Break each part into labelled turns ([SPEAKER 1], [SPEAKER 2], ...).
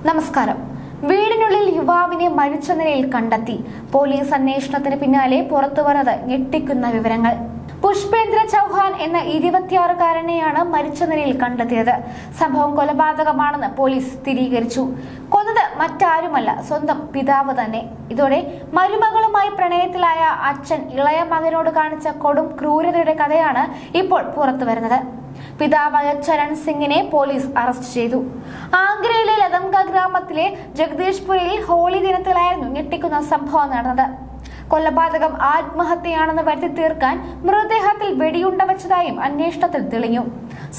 [SPEAKER 1] നമസ്കാരം. വീടിനുള്ളിൽ യുവാവിനെ മരിച്ച നിലയിൽ കണ്ടെത്തി. പോലീസ് അന്വേഷണത്തിന് പിന്നാലെ പുറത്തുവന്നത് ഞെട്ടിക്കുന്ന വിവരങ്ങൾ. പുഷ്പേന്ദ്ര ചൗഹാൻ എന്ന 26-കാരനെയാണ് മരിച്ച നിലയിൽ കണ്ടെത്തിയത്. സംഭവം കൊലപാതകമാണെന്ന് പോലീസ് സ്ഥിരീകരിച്ചു. കൊന്നത് മറ്റാരുമല്ല, സ്വന്തം പിതാവ് തന്നെ. ഇതോടെ മരുമകളുമായി പ്രണയത്തിലായ അച്ഛൻ ഇളയ മകനോട് കാണിച്ച കൊടും ക്രൂരതയുടെ കഥയാണ് ഇപ്പോൾ പുറത്തുവരുന്നത്. പിതാവായ ചരൺ സിംഗിനെ പോലീസ് അറസ്റ്റ് ചെയ്തു. ആഗ്രയിലെ ലതംഗ ഗ്രാമത്തിലെ ജഗദീഷ്പുരയിൽ ഹോളി ദിനത്തിലായിരുന്നു ഞെട്ടിക്കുന്ന സംഭവം നടന്നത്. കൊലപാതകം ആത്മഹത്യയാണെന്ന് വരുത്തി തീർക്കാൻ മൃതദേഹത്തിൽ വെടിയുണ്ട വെച്ചതായും അന്വേഷണത്തിൽ തെളിഞ്ഞു.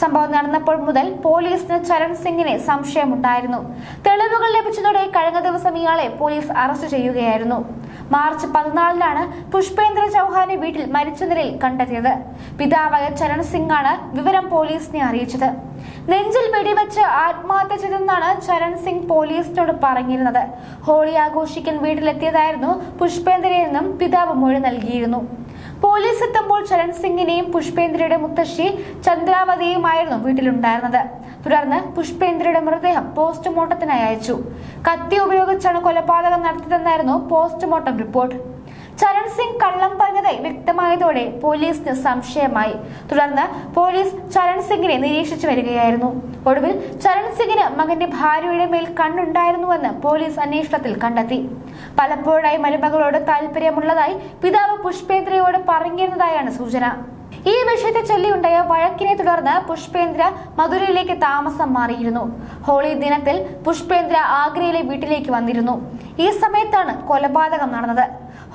[SPEAKER 1] സംഭവം നടന്നപ്പോൾ മുതൽ പോലീസിന് ചരൺ സിംഗിനെ സംശയമുണ്ടായിരുന്നു. തെളിവുകൾ ലഭിച്ചതോടെ കഴിഞ്ഞ ദിവസം ഇയാളെ പോലീസ് അറസ്റ്റ് ചെയ്യുകയായിരുന്നു. മാർച്ച് 14-നാണ് പുഷ്പേന്ദ്ര ചൗഹാനെ വീട്ടിൽ മരിച്ച നിലയിൽ കണ്ടെത്തിയത്. പിതാവായ ചരൺ സിംഗ് ആണ് വിവരം പോലീസിനെ അറിയിച്ചത്. നെഞ്ചിൽ വെടിവെച്ച് ആത്മഹത്യ ചെയ്തെന്നാണ് ചരൺ സിംഗ് പോലീസിനോട് പറഞ്ഞിരുന്നത്. ഹോളി ആഘോഷിക്കാൻ വീട്ടിലെത്തിയതായിരുന്നു പുഷ്പേന്ദ്രയെന്നും പിതാവ് മൊഴി നൽകിയിരുന്നു. പോലീസ് എത്തുമ്പോൾ ചരൺ സിംഗിനെയും പുഷ്പേന്ദ്രയുടെ മുത്തശ്ശി ചന്ദ്രാവതിയുമായിരുന്നു വീട്ടിലുണ്ടായിരുന്നത്. തുടർന്ന് പുഷ്പേന്ദ്രയുടെ മൃതദേഹം പോസ്റ്റ്മോർട്ടത്തിനായി അയച്ചു. കത്തി ഉപയോഗിച്ചാണ് കൊലപാതകം നടത്തിയതെന്നായിരുന്നു പോസ്റ്റ്മോർട്ടം റിപ്പോർട്ട്. ചരൺ സിംഗ് കള്ളം പറഞ്ഞതായി വ്യക്തമായതോടെ പോലീസിന് സംശയമായി. തുടർന്ന് പോലീസ് ചരൺ സിംഗിനെ നിരീക്ഷിച്ചു വരികയായിരുന്നു. ഒടുവിൽ ചരൺ സിംഗിന് മകന്റെ ഭാര്യയുടെ മേൽ കണ്ണുണ്ടായിരുന്നുവെന്ന് പോലീസ് അന്വേഷണത്തിൽ കണ്ടെത്തി. പലപ്പോഴായി മരുമകളോട് താല്പര്യമുള്ളതായി പിതാവ് പുഷ്പേന്ദ്രയോട് പറഞ്ഞിരുന്നതായാണ് സൂചന. ഈ വിഷയത്തെ ചൊല്ലിയുണ്ടായ വഴക്കിനെ തുടർന്ന് പുഷ്പേന്ദ്ര മധുരയിലേക്ക് താമസം മാറിയിരുന്നു. ഹോളി ദിനത്തിൽ പുഷ്പേന്ദ്ര ആഗ്രയിലെ വീട്ടിലേക്ക് വന്നിരുന്നു. ഈ സമയത്താണ് കൊലപാതകം നടന്നത്.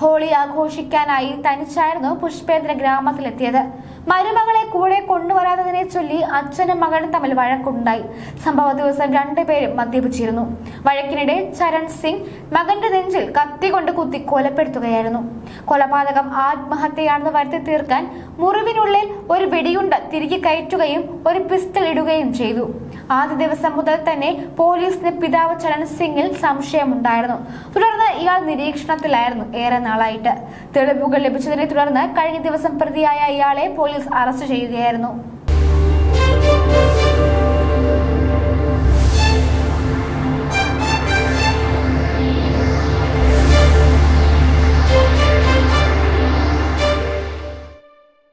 [SPEAKER 1] ഹോളി ആഘോഷിക്കാനായി തനിച്ചായിരുന്നു പുഷ്പേന്ദ്ര ഗ്രാമത്തിലെത്തിയത്. മരുമകളെ കൂടെ കൊണ്ടുവരാത്തതിനെ ചൊല്ലി അച്ഛനും മകനും തമ്മിൽ വഴക്കുണ്ടായി. സംഭവ ദിവസം രണ്ടുപേരും മദ്യപിച്ചിരുന്നു. വഴക്കിനിടെ ചരൺ സിംഗ് മകന്റെ നെഞ്ചിൽ കത്തി കൊണ്ട് കുത്തി കൊലപ്പെടുത്തുകയായിരുന്നു. കൊലപാതകം ആത്മഹത്യയാണെന്ന് വരുത്തി തീർക്കാൻ മുറിവിനുള്ളിൽ ഒരു വെടിയുണ്ട തിരികെ കയറ്റുകയും ഒരു പിസ്റ്റൾ ഇടുകയും ചെയ്തു. ആദ്യ ദിവസം മുതൽ തന്നെ പോലീസിന് പിതാവ് ചരൺ സിംഗിൽ സംശയമുണ്ടായിരുന്നു. തുടർന്ന് ഇയാൾ നിരീക്ഷണത്തിലായിരുന്നു ഏറെ നാളായിട്ട്. തെളിവുകൾ ലഭിച്ചതിനെ തുടർന്ന് കഴിഞ്ഞ ദിവസം പ്രതിയായ ഇയാളെ പോലീസ് അറസ്റ്റ് ചെയ്യുകയായിരുന്നു.